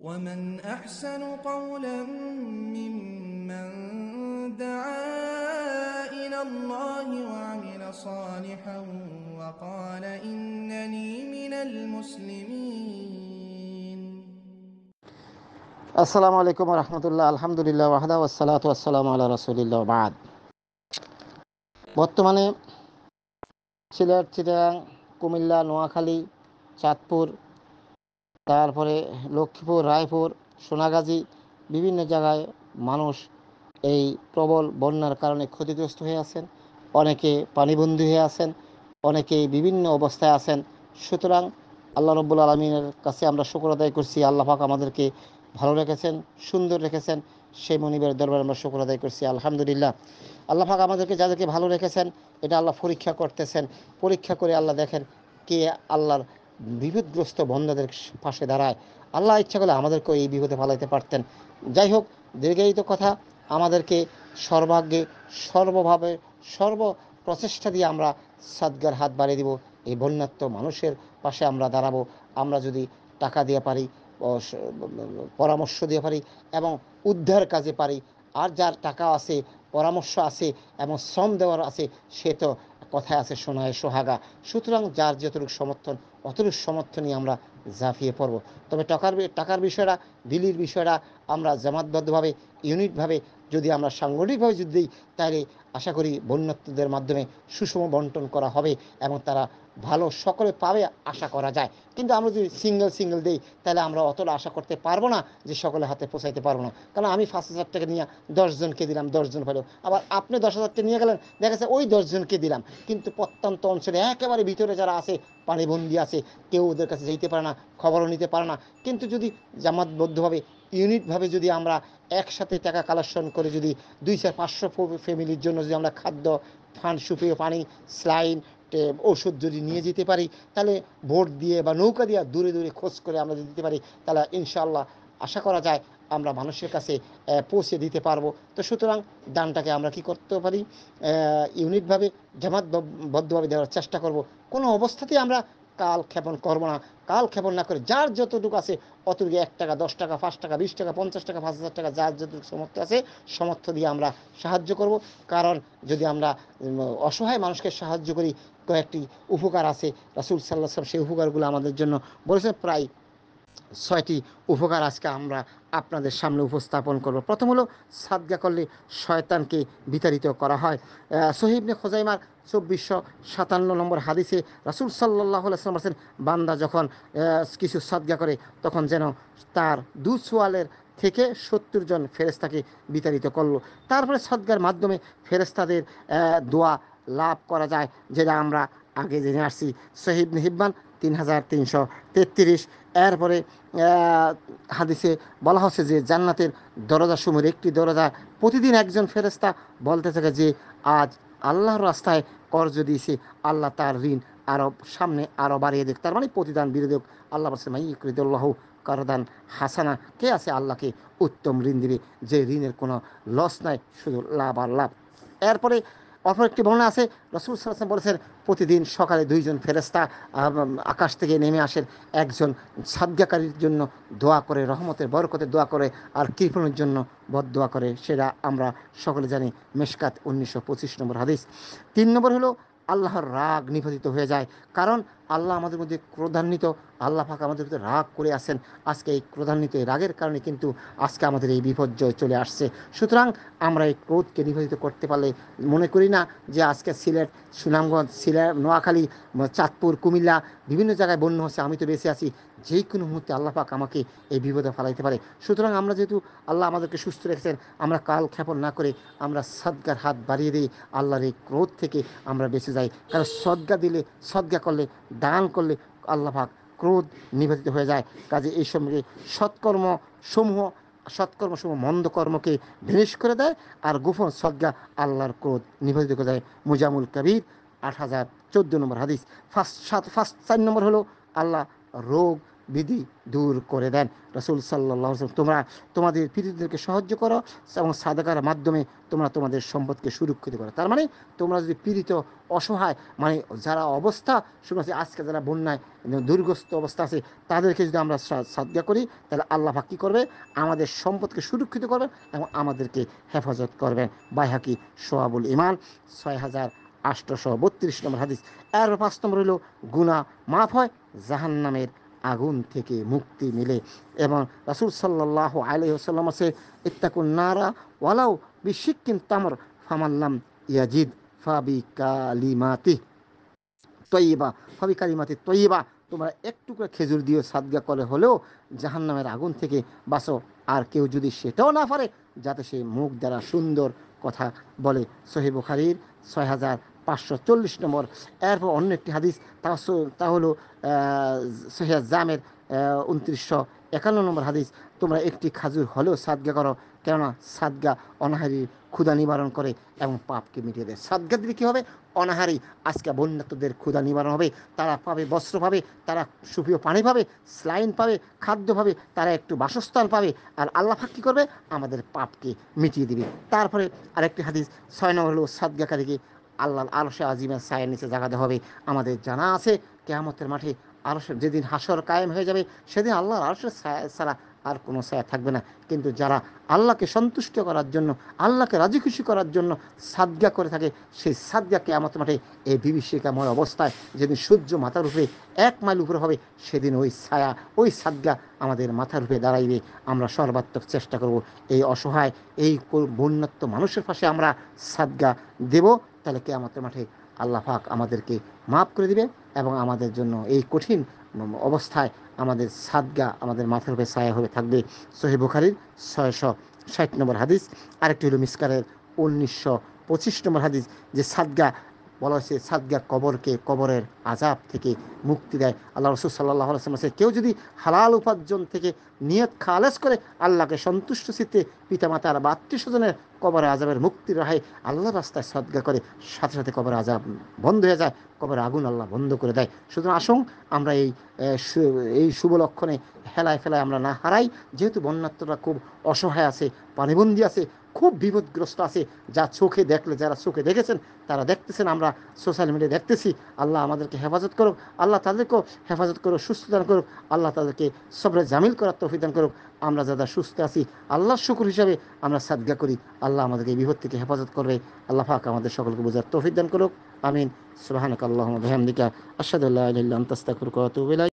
ومن أحسن قولا ممن دعا إلى الله وعمل صالحا وقال إنني من المسلمين. আসসালামু আলাইকুম রহমতুল্লাহ। আলহামদুলিল্লাহ ওয়াহদা ওয়াসসালাতু ওয়াসসালামু আলা রাসূলিল্লাহ বাদ। বর্তমানে সিলেট, চিটাগাং, কুমিল্লা, নোয়াখালী, চাঁদপুর, তারপরে লক্ষ্মীপুর, রায়পুর, সোনাগাজী বিভিন্ন জায়গায় মানুষ এই প্রবল বন্যার কারণে ক্ষতিগ্রস্ত হয়ে আছেন। অনেকে পানিবন্দী হয়ে আছেন, অনেকে বিভিন্ন অবস্থায় আছেন। সুতরাং আল্লাহ রব্বুল আলমিনের কাছে আমরা শুকর আদায় করছি। আল্লাহ পাক আমাদেরকে ভালো রেখেছেন, সুন্দর রেখেছেন, সেই মনিবের দরবারে আমরা শুকর আদায় করছি আলহামদুলিল্লাহ। আল্লাহ পাক আমাদেরকে যাদেরকে ভালো রেখেছেন এটা আল্লাহ পরীক্ষা করতেছেন। পরীক্ষা করে আল্লাহ দেখেন কে আল্লাহর বিপদগ্রস্ত বন্দাদের পাশে দাঁড়ায়। আল্লাহ ইচ্ছা করলে আমাদেরকেও এই বিপদে ফালাইতে পারতেন। যাই হোক, দীর্ঘায়িত কথা, আমাদেরকে সর্বাগ্যে সর্বভাবে সর্ব প্রচেষ্টা দিয়ে আমরা সাদগার হাত বাড়িয়ে দিব। এই বন্যাত্ম মানুষের পাশে আমরা দাঁড়াবো। আমরা যদি টাকা দিয়ে পারি, পরামর্শ দিয়ে পারি এবং উদ্ধার কাজে পারি, আর যার টাকা আছে, পরামর্শ আছে এবং শ্রম দেওয়ার আছে, সে তো কথায় আছে সোনায় সোহাগা। সুতরাং যার যতটুকু সমর্থন অতটুকু সমর্থনই আমরা ঝাঁপিয়ে পড়ব। তবে টাকার বিষয়টা, দিলির বিষয়টা আমরা জামাতবদ্ধভাবে, ইউনিটভাবে যদি আমরা সাংগঠনিকভাবে যদি দিই, তাহলে আশা করি বন্যার্থীদের মাধ্যমে সুষম বন্টন করা হবে এবং তারা ভালো সকলে পাবে আশা করা যায়। কিন্তু আমরা যদি সিঙ্গেল দিই, তাহলে আমরা অতটা আশা করতে পারবো না যে সকলের হাতে পৌঁছাইতে পারবো না। কারণ আমি 5,000 টাকা নিয়ে 10 জনকে দিলাম, 10 জন হলো, আবার আপনি 10,000 টাকা নিয়ে গেলেন, দেখা যাচ্ছে ওই 10 জনকে দিলাম, কিন্তু প্রত্যন্ত অঞ্চলে একেবারে ভিতরে যারা আছে, পানিবন্দী আছে, কেউ ওদের কাছে যেতে পারে না, খবরও নিতে পারে না। কিন্তু যদি জামাতবদ্ধভাবে, ইউনিটভাবে যদি আমরা একসাথে টাকা কালেকশন করে যদি 200-500 ফ্যামিলির জন্য যদি আমরা খাদ্য, সুপেয় পানি, স্লাইন, ওষুধ যদি নিয়ে যেতে পারি, তাহলে ভোট দিয়ে বা নৌকা দিয়ে দূরে দূরে খোঁজ করে আমরা যদি দিতে পারি, তাহলে ইনশাআল্লাহ আশা করা যায় আমরা মানুষের কাছে পৌঁছে দিতে পারবো। তো সুতরাং দানটাকে আমরা কি করতে পারি, ইউনিটভাবে জামাতবদ্ধভাবে দেওয়ার চেষ্টা করব। কোনো অবস্থাতেই আমরা কাল ক্ষেপণ করবো না। কাল ক্ষেপণ না করে যার যতটুকু আছে অতটুকু 1 টাকা, 10 টাকা, 5 টাকা, 20 টাকা, 50 টাকা, 5,000 টাকা, যার যতটুকু সামর্থ্য আছে সামর্থ্য দিয়ে আমরা সাহায্য করব। কারণ যদি আমরা অসহায় মানুষকে সাহায্য করি, কয়েকটি উপকার আছে, রাসূল সাল্লাল্লাহু আলাইহি ওয়াসাল্লাম সেই উপকারগুলো আমাদের জন্য বলেছেন। প্রায় 6টি উপকার আজকে আমরা আপনাদের সামনে উপস্থাপন করব। প্রথম হলো, সাদগা করলে শয়তানকে বিতাড়িত করা হয়। সহিহ ইবনে খুজাইমার 2457 নম্বর হাদিসে রাসূল সাল্লাল্লাহু আলাইহি ওয়াসাল্লাম বলেছেন, বান্দা যখন কিছু সাদগা করে তখন যেন তার দুঃসওয়ালের থেকে 70 জন ফেরেশতাকে বিতাড়িত করলো। তারপরে সাদগার মাধ্যমে ফেরেশতাদের দোয়া লাভ করা যায়, যেটা আমরা আগে জেনে আসছি। সহিহ ইবনে হিব্বান 3333। এরপরে হাদিসে বলা হচ্ছে যে জান্নাতের দরজাসমূহের একটি দরজা প্রতিদিন একজন ফেরেশতা বলতে থাকে যে আজ আল্লাহর রাস্তায় কর্জ দিয়েছে, আল্লাহ তার ঋণ আরো সামনে আরো বাড়িয়ে দেখ, তার মানে প্রতিদান বেড়ে দেখ। আল্লাহ বলছে মাইয়ুকরিদুল্লাহু কারদান হাসানা, কে আছে আল্লাহকে উত্তম ঋণ দিবে, যে ঋণের কোনো লস নাই, শুধু লাভ আর লাভ। এরপরে অপর একটি বর্ণনা আছে, রাসূল সাল্লাল্লাহু আলাইহি ওয়াসাল্লাম বলেছেন প্রতিদিন সকালে 2 জন ফেরেশতা আকাশ থেকে নেমে আসেন, একজন সাদগাকারীর জন্য দোয়া করে, রহমতের বরকতের দোয়া করে, আর কৃপণের জন্য বদদোয়া করে। সেটা আমরা সকলে জানি, মেশকাত 1925 নম্বর হাদিস। 3 নম্বর হলো আল্লাহর রাগ নিভাজিত হয়ে যায়। কারণ আল্লাহ আমাদের মধ্যে ক্রোধান্বিত, আল্লাহ পাক আমাদের মধ্যে রাগ করে আসেন। আজকে এই ক্রোধান্বিত এই রাগের কারণে কিন্তু আজকে আমাদের এই বিপর্যয় চলে আসছে। সুতরাং আমরা এই ক্রোধকে নিভাজিত করতে পারলে, মনে করি না যে আজকে সিলেট, সুনামগঞ্জ, নোয়াখালী, চাঁদপুর, কুমিল্লা বিভিন্ন জায়গায় বন্যা হচ্ছে, আমি তো বেঁচে আছি, যে কোনো মুহূর্তে আল্লাহ পাক আমাকে এই বিপদে ফেলাইতে পারে। সুতরাং আমরা যেহেতু আল্লাহ আমাদেরকে সুস্থ রেখেছেন, আমরা কাল ক্ষেপণ না করে আমরা সদগার হাত বাড়িয়ে দিই, আল্লাহর এই ক্রোধ থেকে আমরা বেঁচে যাই। কারণ সদগা করলে, দান করলে আল্লাহ পাক ক্রোধ নিবেদিত হয়ে যায়। কাজে এই সঙ্গে সৎকর্মসমূহ মন্দ কর্মকে বিনিশ করে দেয়, আর গোপন সদগা আল্লাহর ক্রোধ নিবেদিত করে দেয়। মুজামুল কবির 8014 নম্বর হাদিস। 4 নম্বর হলো আল্লাহ রোগ বিধি দূর করে দেন। রাসূল সাল্লাল্লাহু আলাইহি ওয়াসাল্লাম তোমরা তোমাদের পীড়িতদেরকে সাহায্য করো এবং সাদাকার মাধ্যমে তোমরা তোমাদের সম্পদকে সুরক্ষিত করো। তার মানে তোমরা যদি পীড়িত অসহায় মানে যারা অবস্থা শুনেছি আজকে যারা বন্যায় দুর্গস্ত অবস্থা আছে তাদেরকে যদি আমরা সাদকা করি তাহলে আল্লাহ পাক কী করবে আমাদের সম্পদকে সুরক্ষিত করবেন এবং আমাদেরকে হেফাজত করবেন। বাইহাকি সোয়াবুল ইমান 6832 নম্বর হাদিস। এর 5 নম্বর হলো গুনাহ মাফ হয়, জাহান্নামের আগুন থেকে মুক্তি মিলে। এবং রাসূল সাল্লাল্লাহু আলাইহি ওয়াসাল্লাম আছে ইত্তাকুন নারা ওয়ালাউ বিশিক্কিন তামর ফামাল্লাম ইয়াজিদ ফাবিকালিমাতি তৈবা ফাবিকালিমাতি তৈবা তোমরা একটু করে খেজুর দিয়ে সাদগা করে হলেও জাহান্নামের আগুন থেকে বাঁচো। আর কেউ যদি সেটাও না পারে যাতে সে মুখ দ্বারা সুন্দর কথা বলে। সহিহ বুখারীর 6540 নম্বর। এরপর অন্য একটি হাদিস তা হলো সহিহ জামের 2951 নম্বর হাদিস। তোমরা একটি খাজুর হলেও সাদগা করো, কেননা সাদগা অনাহারীর ক্ষুধা নিবারণ করে এবং পাপকে মিটিয়ে দেয়। সাদগা দিলে কী হবে? অনাহারী আজকে বন্যাত্মদের ক্ষুধা নিবারণ হবে, তারা পাবে বস্ত্র পাবে, তারা সুপেয় পানি পাবে, স্লাইন পাবে, খাদ্য পাবে, তারা একটু বাসস্থান পাবে। আর আল্লাহ পাক কী করবে? আমাদের পাপকে মিটিয়ে দিবে। তারপরে আরেকটি হাদিস 6 নম্বর হলো সাদগাকারীকে আল্লাহর আরশে আজিমের ছায়ার নিচে জাগাতে হবে। আমাদের জানা আছে কিয়ামতের মাঠে আরশ যেদিন হাসর কায়েম হয়ে যাবে সেদিন আল্লাহর আরশের ছায়া ছাড়া আর কোনো ছায়া থাকবে না। কিন্তু যারা আল্লাহকে সন্তুষ্ট করার জন্য আল্লাহকে রাজি খুশি করার জন্য সাদগা করে থাকে সেই সাদগা কিয়ামতের মাঠে এই বিভীষিকাময় অবস্থায় যেদিন সূর্য মাথার উপরে 1 মাইল উপরে হবে সেদিন ওই ছায়া ওই সাদগা আমাদের মাথার উপরে দাঁড়াইবে। আমরা সর্বাত্মক চেষ্টা করব এই অসহায় এই বন্যাত্ম মানুষের পাশে আমরা সাদগা দেব। তাহলে কিয়ামতের মাঠে আল্লাহ পাক আমাদেরকে মাফ করে দিবেন এবং আমাদের জন্য এই কঠিন অবস্থায় আমাদের সাদগা আমাদের মাথার উপরে ছায়া হয়ে থাকবে। সহিহ বুখারীর 660 নম্বর হাদিস। আরেকটি হলো মিসকারের 1925 নম্বর হাদিস যে সাদগা বলা হয়েছে সাদগা কবরের আযাব থেকে মুক্তি দেয়। আল্লাহ রাসূল সাল্লাল্লাহু আলাইহি ওয়াসাল্লাম কেউ যদি হালাল উপার্জন থেকে নিয়ত খালেস করে আল্লাহকে সন্তুষ্ট চিত্তে পিতামাতার বা আত্মীয়স্বজনের কবরের আযাবের মুক্তির রাহে আল্লাহর রাস্তায় সাদগা করে সাথে সাথে কবরের আযাব বন্ধ হয়ে যায়, কবরের আগুন আল্লাহ বন্ধ করে দেয়। সুতরাং আসুন আমরা এই শুভ লক্ষণে হেলায় ফেলায় আমরা না হারাই। যেহেতু বন্যাত্মরা খুব অসহায় আছে, পানিবন্দী আছে, খুব বিপদগ্রস্ত আছে, যা চোখে দেখলে যারা চোখে দেখেছেন তারা দেখতেছেন, আমরা সোশ্যাল মিডিয়ায় দেখতেছি। আল্লাহ আমাদেরকে হেফাজত করুক, আল্লাহ তাদেরকেও হেফাজত করুক, সুস্থ দান করুক, আল্লাহ তাদেরকে সবরে জামিল করার তৌফিক দান করুক। আমরা যারা সুস্থ আছি আল্লাহর শুকর হিসাবে আমরা সাদগা করি, আল্লাহ আমাদেরকে এই বিপদ থেকে হেফাজত করবে। আল্লাহ পাক আমাদের সকলকে বোঝার তৌফিক দান করুক। আমিন। সুবহানাকাল্লাহুম্মা ওয়া বিহামদিকা আশহাদু আল্লা ইলাহা ইল্লা আনতা আস্তাগফিরুকা ওয়া আতুবু ইলাইক।